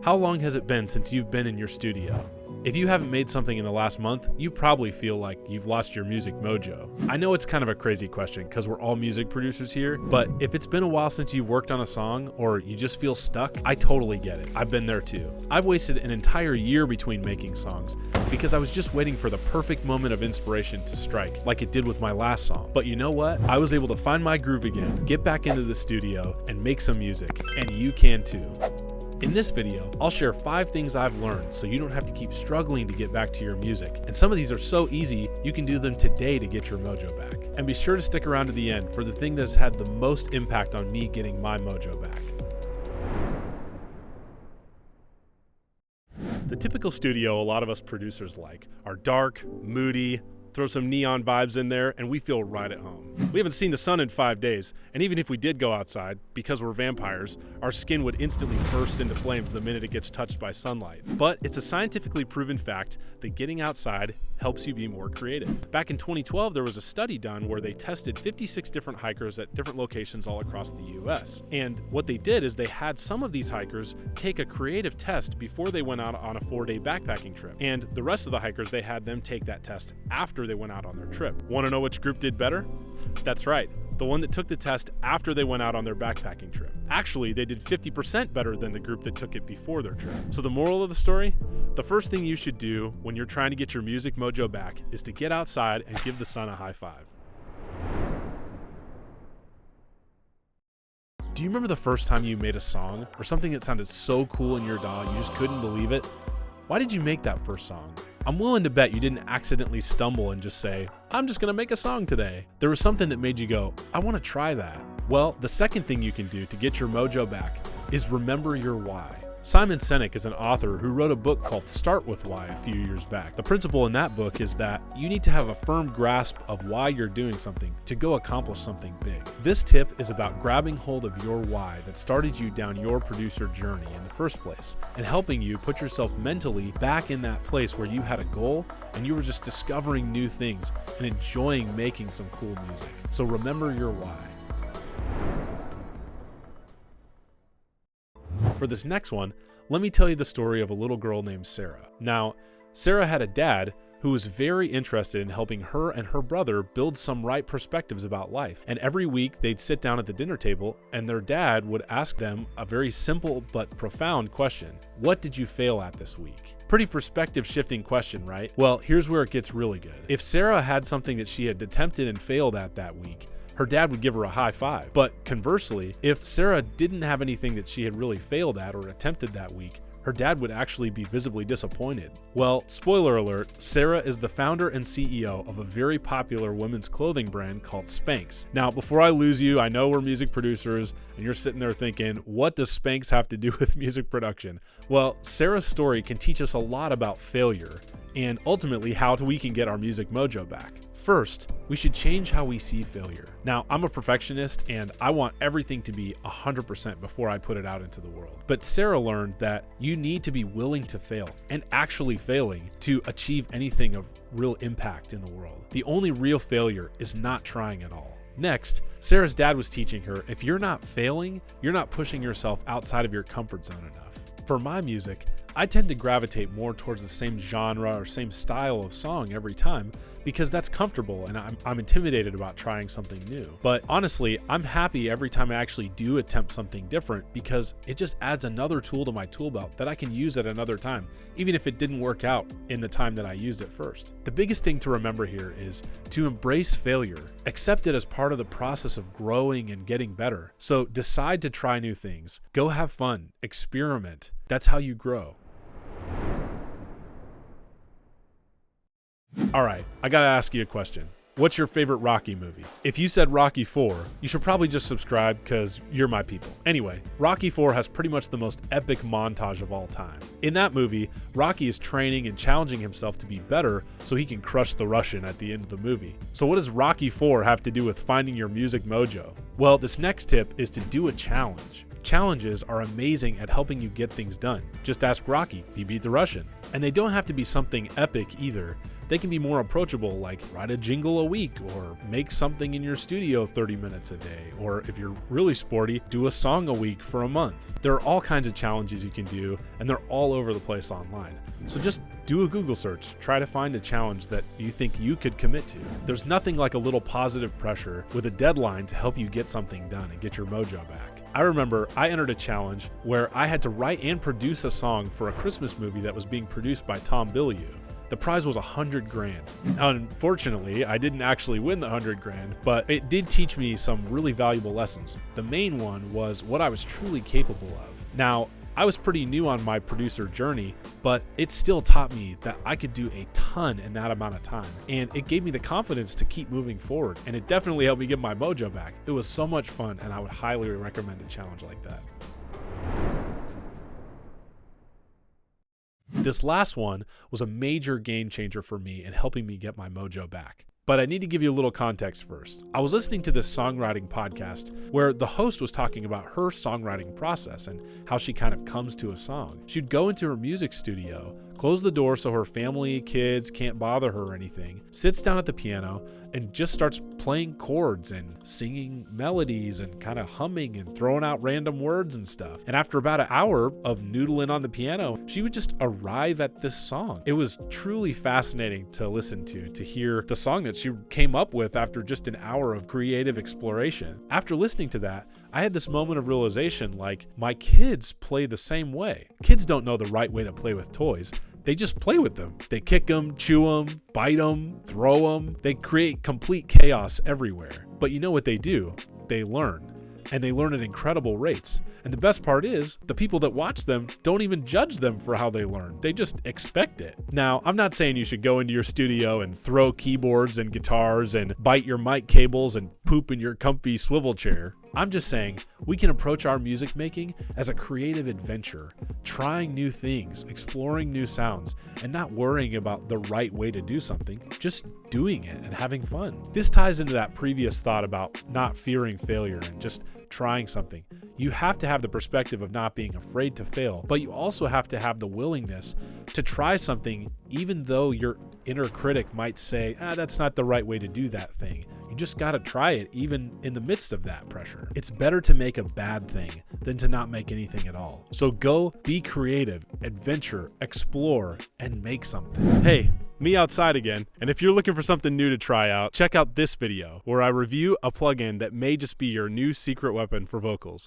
How long has it been since you've been in your studio? If you haven't made something in the last month, you probably feel like you've lost your music mojo. I know it's kind of a crazy question because we're all music producers here, but if it's been a while since you've worked on a song or you just feel stuck, I totally get it. I've been there too. I've wasted an entire year between making songs because I was just waiting for the perfect moment of inspiration to strike, like it did with my last song. But you know what? I was able to find my groove again, get back into the studio, and make some music, and you can too. In this video, I'll share 5 things I've learned so you don't have to keep struggling to get back to your music. And some of these are so easy, you can do them today to get your mojo back. And be sure to stick around to the end for the thing that has had the most impact on me getting my mojo back. The typical studio a lot of us producers like are dark, moody, throw some neon vibes in there, and we feel right at home. We haven't seen the sun in 5 days, and even if we did go outside, because we're vampires, our skin would instantly burst into flames the minute it gets touched by sunlight. But it's a scientifically proven fact that getting outside helps you be more creative. Back in 2012, there was a study done where they tested 56 different hikers at different locations all across the US. And what they did is they had some of these hikers take a creative test before they went out on a 4-day backpacking trip. And the rest of the hikers, they had them take that test after they went out on their trip. Want to know which group did better? That's right, the one that took the test after they went out on their backpacking trip. Actually, they did 50% better than the group that took it before their trip. So the moral of the story? The first thing you should do when you're trying to get your music mojo back is to get outside and give the sun a high five. Do you remember the first time you made a song or something that sounded so cool in your DAW you just couldn't believe it? Why did you make that first song? I'm willing to bet you didn't accidentally stumble and just say, I'm just gonna make a song today. There was something that made you go, I wanna try that. Well, the second thing you can do to get your mojo back is remember your why. Simon Sinek is an author who wrote a book called Start With Why a few years back. The principle in that book is that you need to have a firm grasp of why you're doing something to go accomplish something big. This tip is about grabbing hold of your why that started you down your producer journey in the first place and helping you put yourself mentally back in that place where you had a goal and you were just discovering new things and enjoying making some cool music. So remember your why. For this next one, let me tell you the story of a little girl named Sarah. Now, Sarah had a dad who was very interested in helping her and her brother build some right perspectives about life. And every week they'd sit down at the dinner table and their dad would ask them a very simple but profound question. What did you fail at this week? Pretty perspective shifting question, right? Well, here's where it gets really good. If Sarah had something that she had attempted and failed at that week, her dad would give her a high five. But conversely, if Sarah didn't have anything that she had really failed at or attempted that week, her dad would actually be visibly disappointed. Well, spoiler alert, Sarah is the founder and CEO of a very popular women's clothing brand called Spanx. Now, before I lose you, I know we're music producers and you're sitting there thinking, what does Spanx have to do with music production? Well, Sarah's story can teach us a lot about failure and ultimately how we can get our music mojo back. First, we should change how we see failure. Now, I'm a perfectionist and I want everything to be 100% before I put it out into the world. But Sarah learned that you need to be willing to fail and actually failing to achieve anything of real impact in the world. The only real failure is not trying at all. Next, Sarah's dad was teaching her, if you're not failing, you're not pushing yourself outside of your comfort zone enough. For my music, I tend to gravitate more towards the same genre or same style of song every time because that's comfortable and I'm intimidated about trying something new. But honestly, I'm happy every time I actually do attempt something different because it just adds another tool to my tool belt that I can use at another time, even if it didn't work out in the time that I used it first. The biggest thing to remember here is to embrace failure, accept it as part of the process of growing and getting better. So decide to try new things, go have fun, experiment. That's how you grow. All right, I gotta ask you a question. What's your favorite Rocky movie? If you said Rocky IV, you should probably just subscribe because you're my people. Anyway, Rocky IV has pretty much the most epic montage of all time. In that movie, Rocky is training and challenging himself to be better so he can crush the Russian at the end of the movie. So what does Rocky IV have to do with finding your music mojo? Well, this next tip is to do a challenge. Challenges are amazing at helping you get things done. Just ask Rocky, he beat the Russian. And they don't have to be something epic either. They can be more approachable, like write a jingle a week, or make something in your studio 30 minutes a day, or if you're really sporty, do a song a week for a month. There are all kinds of challenges you can do, and they're all over the place online. So just do a Google search, try to find a challenge that you think you could commit to. There's nothing like a little positive pressure with a deadline to help you get something done and get your mojo back. I remember I entered a challenge where I had to write and produce a song for a Christmas movie that was being produced by Tom Bilyeu. The prize was $100,000. Unfortunately, I didn't actually win the $100,000, but it did teach me some really valuable lessons. The main one was what I was truly capable of. Now, I was pretty new on my producer journey, but it still taught me that I could do a ton in that amount of time. And it gave me the confidence to keep moving forward. And it definitely helped me get my mojo back. It was so much fun, and I would highly recommend a challenge like that. This last one was a major game changer for me in helping me get my mojo back. But I need to give you a little context first. I was listening to this songwriting podcast where the host was talking about her songwriting process and how she kind of comes to a song. She'd go into her music studio, close the door so her family, kids can't bother her or anything, sits down at the piano, and just starts playing chords and singing melodies and kind of humming and throwing out random words and stuff. And after about an hour of noodling on the piano, she would just arrive at this song. It was truly fascinating to listen to hear the song that she came up with after just an hour of creative exploration. After listening to that, I had this moment of realization, like, my kids play the same way. Kids don't know the right way to play with toys. They just play with them. They kick them, chew them, bite them, throw them. They create complete chaos everywhere. But you know what they do? They learn. And they learn at incredible rates. And the best part is, the people that watch them don't even judge them for how they learn. They just expect it. Now, I'm not saying you should go into your studio and throw keyboards and guitars and bite your mic cables and poop in your comfy swivel chair. I'm just saying we can approach our music making as a creative adventure, trying new things, exploring new sounds, and not worrying about the right way to do something, just doing it and having fun. This ties into that previous thought about not fearing failure and just trying something. You have to have the perspective of not being afraid to fail, but you also have to have the willingness to try something even though your inner critic might say, that's not the right way to do that thing. You just gotta try it even in the midst of that pressure. It's better to make a bad thing than to not make anything at all. So go be creative, adventure, explore, and make something. Hey, me outside again. And if you're looking for something new to try out, check out this video where I review a plugin that may just be your new secret weapon for vocals.